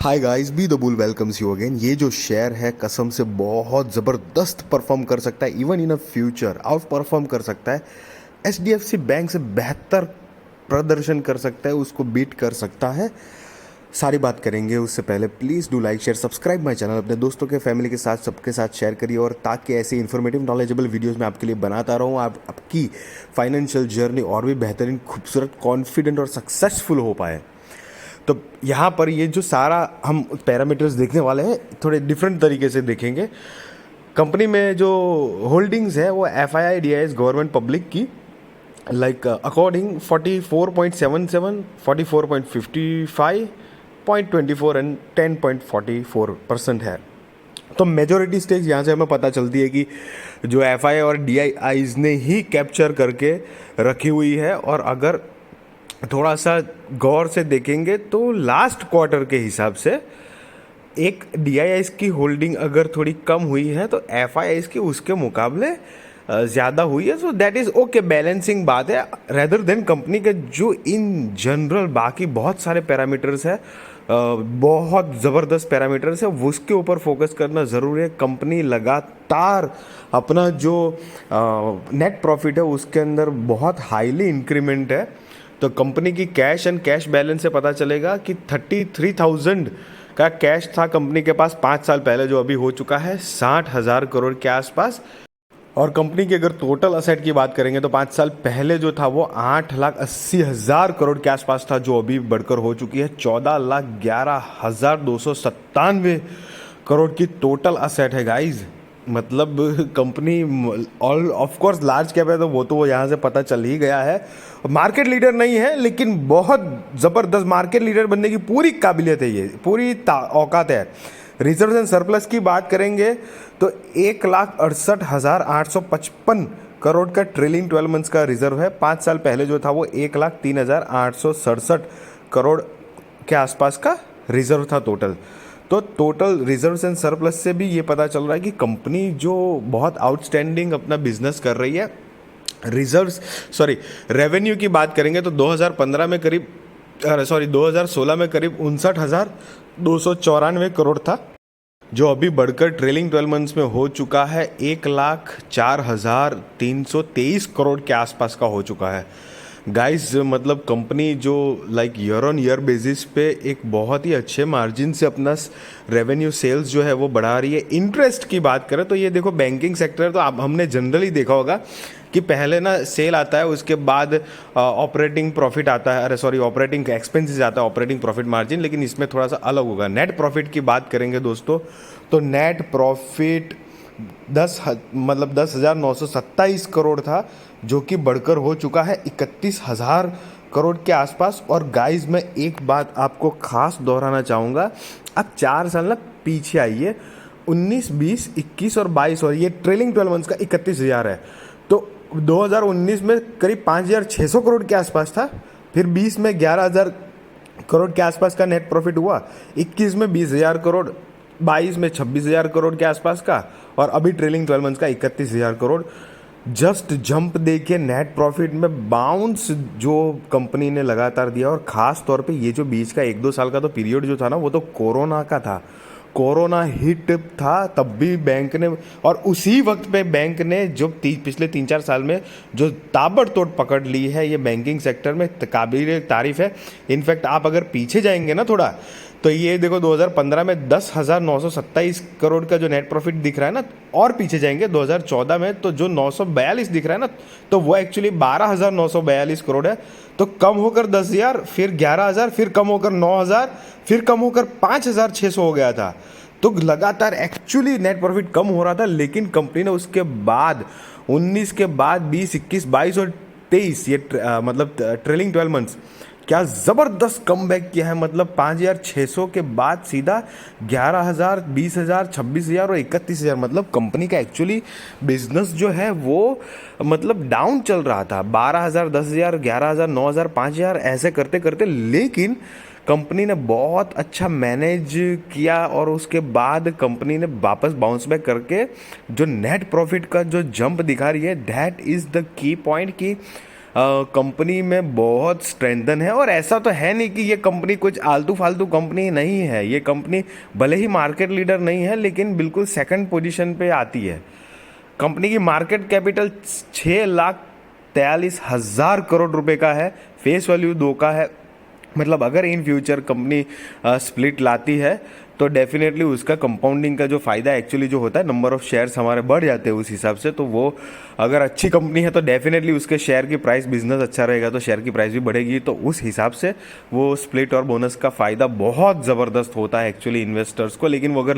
Hi guys, be the bull welcomes you again. ये जो share है कसम से बहुत ज़बरदस्त परफॉर्म कर सकता है, even in a future out perform कर सकता है। एचडीएफसी बैंक से बेहतर प्रदर्शन कर सकता है, उसको बीट कर सकता है। सारी बात करेंगे उससे पहले please do like share subscribe my channel, अपने दोस्तों के फैमिली के साथ सबके साथ शेयर करिए, और ताकि ऐसे इन्फॉर्मेटिव नॉलेजेबल वीडियोस मैं आपके लिए बनाता रहूँ, आप आपकी फाइनेंशियल जर्नी और भी बेहतरीन, खूबसूरत, कॉन्फिडेंट और सक्सेसफुल हो पाए। तो यहाँ पर ये जो सारा हम पैरामीटर्स देखने वाले हैं, थोड़े डिफरेंट तरीके से देखेंगे। कंपनी में जो होल्डिंग्स है वो F I I D I S government public की, लाइक अकॉर्डिंग 44.77, 44.55, 0.24 एंड 10.44% है। तो मेजोरिटी स्टेक्स यहाँ से हमें पता चलती है कि जो एफ आई और डी आई आईज ने ही कैप्चर करके रखी हुई है। और अगर थोड़ा सा गौर से देखेंगे तो लास्ट क्वार्टर के हिसाब से एक डी की होल्डिंग अगर थोड़ी कम हुई है तो एफ की उसके मुकाबले ज़्यादा हुई है। So that is okay, balancing बात है। रेदर देन कंपनी के जो इन जनरल बाकी बहुत सारे पैरामीटर्स है, बहुत ज़बरदस्त पैरामीटर्स है, उसके ऊपर फोकस करना ज़रूरी है। कंपनी लगातार अपना जो नेट प्रॉफिट है उसके अंदर बहुत हाईली इंक्रीमेंट है। तो कंपनी की कैश एंड कैश बैलेंस से पता चलेगा कि 33,000 का कैश था कंपनी के पास 5 साल पहले, जो अभी हो चुका है 60,000 करोड़ के आसपास। और कंपनी की अगर टोटल असेट की बात करेंगे तो 5 साल पहले जो था वो 8,80,000 करोड़ के आसपास था, जो अभी बढ़कर हो चुकी है 14,11,297 करोड़ की टोटल असेट है गाइज। मतलब company all of course large cap है, तो वो यहाँ से पता चल ही गया है। मार्केट लीडर नहीं है लेकिन बहुत ज़बरदस्त मार्केट लीडर बनने की पूरी काबिलियत है, ये पूरी औकात है। रिजर्व एंड सरप्लस की बात करेंगे तो 1,68,855 करोड़ का ट्रेलिंग 12 मंथ्स का रिजर्व है। 5 साल पहले जो था वो 1,03,867 करोड़ के आसपास का रिजर्व था टोटल। तो टोटल रिजर्व्स एंड सरप्लस से भी ये पता चल रहा है कि कंपनी जो बहुत आउटस्टैंडिंग अपना बिजनेस कर रही है। रेवेन्यू की बात करेंगे तो 2015 में करीब 2016 में करीब 59,294 करोड़ था, जो अभी बढ़कर ट्रेलिंग 12 मंथ्स में हो चुका है 1,04,323 करोड़ के आसपास का हो चुका है। गाइस मतलब कंपनी जो like year on year basis पे एक बहुत ही अच्छे मार्जिन से अपना रेवेन्यू सेल्स जो है वो बढ़ा रही है। इंटरेस्ट की बात करें तो ये देखो, बैंकिंग सेक्टर तो आप हमने जनरली देखा होगा कि पहले ना सेल आता है, उसके बाद ऑपरेटिंग प्रॉफिट आता है, ऑपरेटिंग एक्सपेंसेस आता है, ऑपरेटिंग प्रॉफिट मार्जिन। लेकिन इसमें थोड़ा सा अलग होगा। नेट प्रॉफिट की बात करेंगे दोस्तों, तो नेट प्रॉफिट 10,927 करोड़ था, जो कि बढ़कर हो चुका है 31,000 करोड़ के आसपास। और गाइस मैं एक बात आपको खास दोहराना चाहूँगा, आप 4 साल ना पीछे आइए, 19, 20, 21 और 22, और ये ट्रेलिंग 12 मंथ्स का 31,000 है। तो 2019 में करीब 5,600 करोड़ के आसपास था, फिर 20 में 11,000 करोड़ के आसपास का नेट प्रॉफिट हुआ, 21 में 20,000 करोड़, 22 में 26,000 करोड़ के आसपास का, और अभी ट्रेलिंग 12 मंथ्स का 31,000 करोड़। जस्ट जंप देखिए नेट प्रॉफिट में, बाउंस जो कंपनी ने लगातार दिया। और ख़ास तौर पे ये जो बीच का 1-2 साल का तो पीरियड जो था ना, वो तो कोरोना का था। कोरोना हिट था तब भी बैंक ने, और उसी वक्त पे बैंक ने जो पिछले 3-4 साल में जो ताबड़तोड़ पकड़ ली है ये बैंकिंग सेक्टर में, काबिल तारीफ है। इनफैक्ट आप अगर पीछे जाएंगे ना थोड़ा, तो ये देखो 2015 में 10,927 करोड़ का जो नेट प्रॉफिट दिख रहा है ना, और पीछे जाएंगे 2014 में तो जो 942 दिख रहा है ना, तो वो एक्चुअली 12,942 करोड़ है। तो कम होकर 10,000, फिर 11,000, फिर कम होकर 9,000, फिर कम होकर 5,600 हो गया था। तो लगातार एक्चुअली नेट प्रॉफिट कम हो रहा था, लेकिन कंपनी ने उसके बाद 19 के बाद 20, 21, 22 और 23 ये मतलब ट्रेलिंग 12 मंथ्स क्या ज़बरदस्त कमबैक किया है। मतलब 5,600 के बाद सीधा 11,000, 20,000, 26,000 और 31,000। मतलब कंपनी का एक्चुअली बिजनेस जो है वो मतलब डाउन चल रहा था, 12,000, 10,000, 11,000, 9,000, 5,000 ऐसे करते करते, लेकिन कंपनी ने बहुत अच्छा मैनेज किया। और उसके बाद कंपनी ने वापस बाउंस बैक करके जो नेट प्रॉफिट का जो जंप दिखा रही है, that is the key point कि कंपनी में बहुत स्ट्रेंथन है। और ऐसा तो है नहीं कि ये कंपनी कुछ आलतू फालतू कंपनी नहीं है। ये कंपनी भले ही मार्केट लीडर नहीं है, लेकिन बिल्कुल सेकंड पोजीशन पे आती है। कंपनी की मार्केट कैपिटल 6,43,000 करोड़ रुपए का है, फेस वैल्यू 2 का है। मतलब अगर इन फ्यूचर कंपनी स्प्लिट लाती है तो डेफिनेटली उसका कंपाउंडिंग का जो फ़ायदा एक्चुअली जो होता है, नंबर ऑफ शेयर्स हमारे बढ़ जाते हैं उस हिसाब से। तो वो अगर अच्छी कंपनी है तो डेफिनेटली उसके शेयर की प्राइस, बिजनेस अच्छा रहेगा तो शेयर की प्राइस भी बढ़ेगी। तो उस हिसाब से वो स्प्लिट और बोनस का फ़ायदा बहुत ज़बरदस्त होता है एक्चुअली इन्वेस्टर्स को। लेकिन वो अगर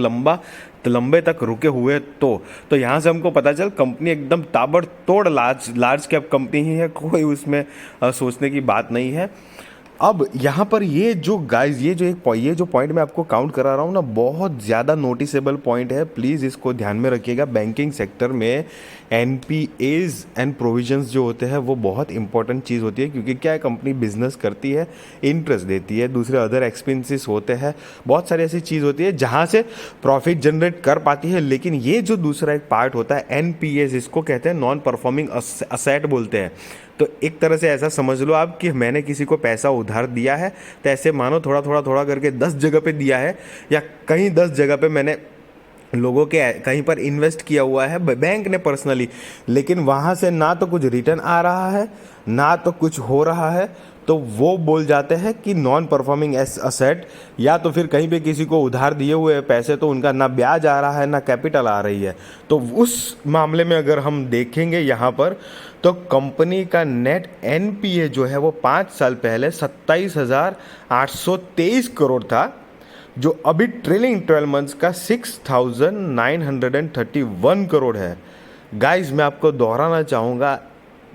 लंबे तक रुके हुए तो यहाँ से हमको पता चल कंपनी एकदम ताबड़तोड़ लार्ज कैप कंपनी ही है, कोई उसमें सोचने की बात नहीं है। अब यहाँ पर ये जो गाइस, ये जो पॉइंट मैं आपको काउंट करा रहा हूँ ना, बहुत ज़्यादा नोटिसेबल पॉइंट है। प्लीज़ इसको ध्यान में रखिएगा। बैंकिंग सेक्टर में एनपीएज एंड प्रोविजंस जो होते हैं वो बहुत इंपॉर्टेंट चीज़ होती है, क्योंकि क्या है, कंपनी बिजनेस करती है, इंटरेस्ट देती है, दूसरे अदर एक्सपेंसेस होते हैं, बहुत सारी ऐसी चीज़ होती है जहाँ से प्रॉफिट जनरेट कर पाती है। लेकिन ये जो दूसरा एक पार्ट होता है एनपीएज, इसको कहते हैं नॉन परफॉर्मिंग असेट बोलते हैं। तो एक तरह से ऐसा समझ लो आप कि मैंने किसी को पैसा उधार दिया है, तो ऐसे मानो थोड़ा करके 10 जगह पे दिया है, या कहीं 10 जगह पे मैंने लोगों के कहीं पर इन्वेस्ट किया हुआ है बैंक ने पर्सनली, लेकिन वहाँ से ना तो कुछ रिटर्न आ रहा है ना तो कुछ हो रहा है। तो वो बोल जाते हैं कि नॉन परफॉर्मिंग असेट। या तो फिर कहीं पे किसी को उधार दिए हुए पैसे, तो उनका ना ब्याज आ रहा है ना कैपिटल आ रही है। तो उस मामले में अगर हम देखेंगे यहाँ पर, तो कंपनी का नेट एनपीए जो है वो 5 साल पहले 27,823 करोड़ था, जो अभी ट्रेलिंग 12 मंथ्स का 6,931 करोड़ है। गाइस, मैं आपको दोहराना चाहूँगा,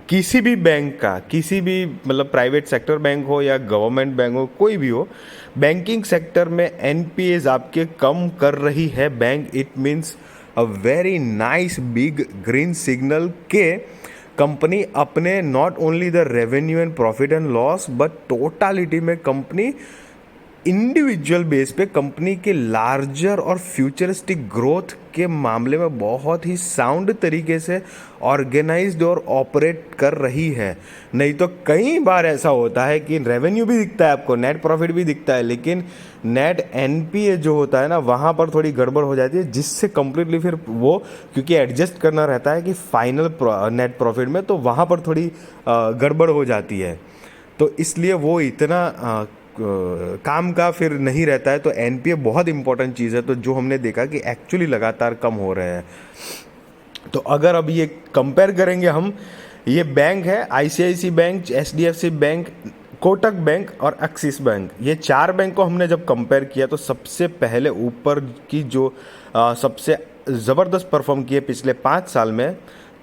किसी भी बैंक का, किसी भी मतलब प्राइवेट सेक्टर बैंक हो या गवर्नमेंट बैंक हो, कोई भी हो, बैंकिंग सेक्टर में एनपीएज आपके कम कर रही है bank, it means a very nice big green signal के कंपनी अपने not only the revenue and profit and loss, but totality में कंपनी इंडिविजुअल बेस पे कंपनी के लार्जर और फ्यूचरिस्टिक ग्रोथ के मामले में बहुत ही साउंड तरीके से ऑर्गेनाइज्ड और ऑपरेट कर रही है। नहीं तो कई बार ऐसा होता है कि रेवेन्यू भी दिखता है आपको, नेट प्रॉफिट भी दिखता है, लेकिन नेट एनपीए जो होता है ना, वहाँ पर थोड़ी गड़बड़ हो जाती है, जिससे कंप्लीटली फिर वो, क्योंकि एडजस्ट करना रहता है कि फाइनल नेट प्रॉफिट में, तो वहाँ पर थोड़ी गड़बड़ हो जाती है। तो इसलिए वो इतना काम का फिर नहीं रहता है। तो एनपीए बहुत इंपॉर्टेंट चीज़ है। तो जो हमने देखा कि एक्चुअली लगातार कम हो रहे हैं। तो अगर अब ये कंपेयर करेंगे हम, ये बैंक है ICIC bank, HDFC bank, Kotak bank और एक्सिस बैंक, ये 4 बैंक को हमने जब कंपेयर किया तो सबसे पहले ऊपर की जो सबसे ज़बरदस्त परफॉर्म किए पिछले 5 साल में,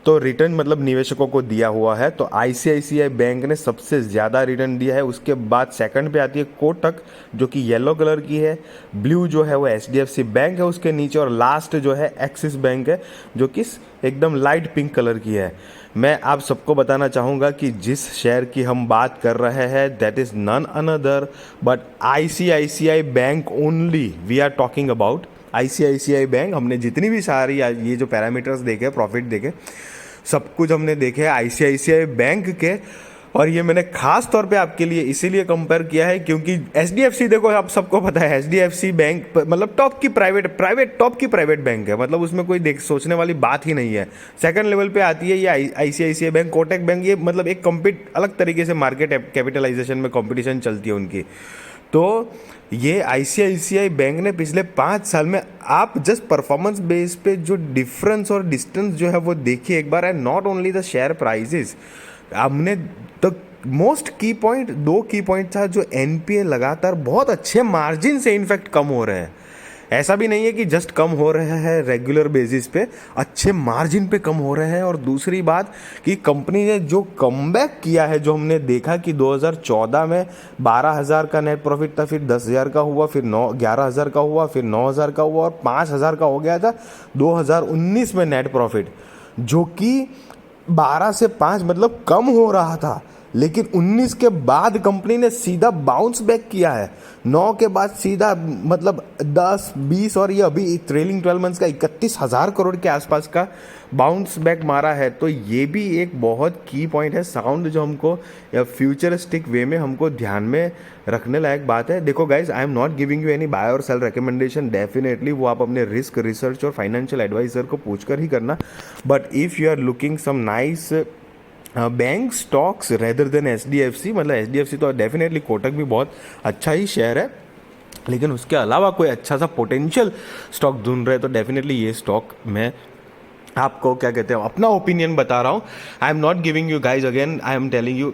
तो रिटर्न मतलब निवेशकों को दिया हुआ है, तो आईसीआईसीआई बैंक ने सबसे ज़्यादा रिटर्न दिया है। उसके बाद सेकंड पे आती है कोटक, जो कि येलो कलर की है, ब्लू जो है वो एचडीएफसी बैंक है उसके नीचे, और लास्ट जो है एक्सिस बैंक है, जो कि एकदम लाइट पिंक कलर की है। मैं आप सबको बताना चाहूँगा कि जिस शेयर की हम बात कर रहे हैं, that is none another but ICICI bank only we are talking about. ICICI bank, हमने जितनी भी सारी ये जो पैरामीटर्स देखे, प्रॉफिट देखे, सब कुछ हमने देखे आईसीआईसीआई बैंक के। और ये मैंने खास तौर पे आपके लिए इसीलिए कंपेयर किया है क्योंकि एचडीएफसी, देखो आप सबको पता है एचडीएफसी बैंक मतलब टॉप की प्राइवेट बैंक है, मतलब उसमें कोई सोचने वाली बात ही नहीं है। सेकंड लेवल पे आती है ये आईसीआईसीआई बैंक, कोटक बैंक, ये मतलब एक अलग तरीके से मार्केट कैपिटलाइजेशन में कॉम्पिटिशन चलती है उनकी। तो ये आईसीआईसीआई बैंक ने पिछले 5 साल में, आप जस्ट परफॉर्मेंस बेस पे जो डिफरेंस और डिस्टेंस जो है वो देखिए एक बार है, not only the share prices. हमने तो मोस्ट की पॉइंट, 2 की पॉइंट था, जो एनपीए लगातार बहुत अच्छे मार्जिन से इनफैक्ट कम हो रहे हैं। ऐसा भी नहीं है कि जस्ट कम हो रहे हैं, रेगुलर बेसिस पे अच्छे मार्जिन पे कम हो रहे हैं। और दूसरी बात कि कंपनी ने जो कमबैक किया है, जो हमने देखा कि 2014 में 12,000 का नेट प्रॉफिट था, फिर 10,000 का हुआ, फिर 11,000 का हुआ, फिर 9,000 का हुआ और 5,000 का हो गया था 2019 में नेट प्रॉफिट, जो कि 12 से 5 मतलब कम हो रहा था, लेकिन 19 के बाद कंपनी ने सीधा बाउंस बैक किया है। 9 के बाद सीधा मतलब 10, 20 और ये अभी ट्रेलिंग 12 मंथ्स का 31,000 करोड़ के आसपास का बाउंस बैक मारा है। तो ये भी एक बहुत की पॉइंट है, साउंड जो हमको या फ्यूचरिस्टिक वे में हमको ध्यान में रखने लायक बात है। देखो guys, I am not giving you any buy और सेल रिकमेंडेशन, डेफिनेटली वो आप अपने रिस्क रिसर्च और फाइनेंशियल एडवाइजर को पूछकर ही करना। But if you are looking some nice bank stocks rather than HDFC, मतलब HDFC तो डेफिनेटली, कोटक भी बहुत अच्छा ही शेयर है, लेकिन उसके अलावा कोई अच्छा सा पोटेंशियल स्टॉक ढूंढ रहे तो डेफिनेटली ये स्टॉक मैं आपको क्या कहते हैं अपना ओपिनियन बता रहा हूँ। आई am not giving you guys, again I am telling you,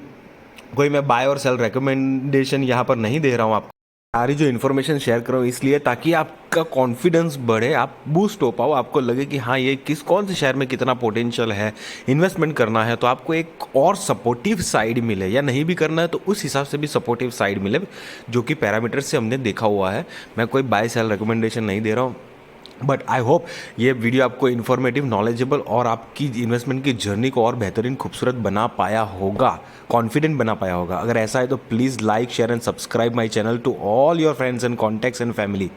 कोई मैं बाय और सेल रिकमेंडेशन यहाँ पर नहीं दे रहा हूँ आपको। सारी जो इन्फॉर्मेशन शेयर कर रहा हूँ इसलिए ताकि आपका कॉन्फिडेंस बढ़े, आप बूस्ट हो पाओ, आपको लगे कि हाँ ये कौन से शेयर में कितना पोटेंशियल है, इन्वेस्टमेंट करना है तो आपको एक और सपोर्टिव साइड मिले, या नहीं भी करना है तो उस हिसाब से भी सपोर्टिव साइड मिले, जो कि पैरामीटर से हमने देखा हुआ है। मैं कोई बाय सेल रिकमेंडेशन नहीं दे रहा हूँ, बट आई होप ये वीडियो आपको इन्फॉर्मेटिव, नॉलेजेबल और आपकी इन्वेस्टमेंट की जर्नी को और बेहतरीन, खूबसूरत बना पाया होगा, कॉन्फिडेंट बना पाया होगा। अगर ऐसा है तो please like, share and subscribe my channel to all your friends and contacts and family.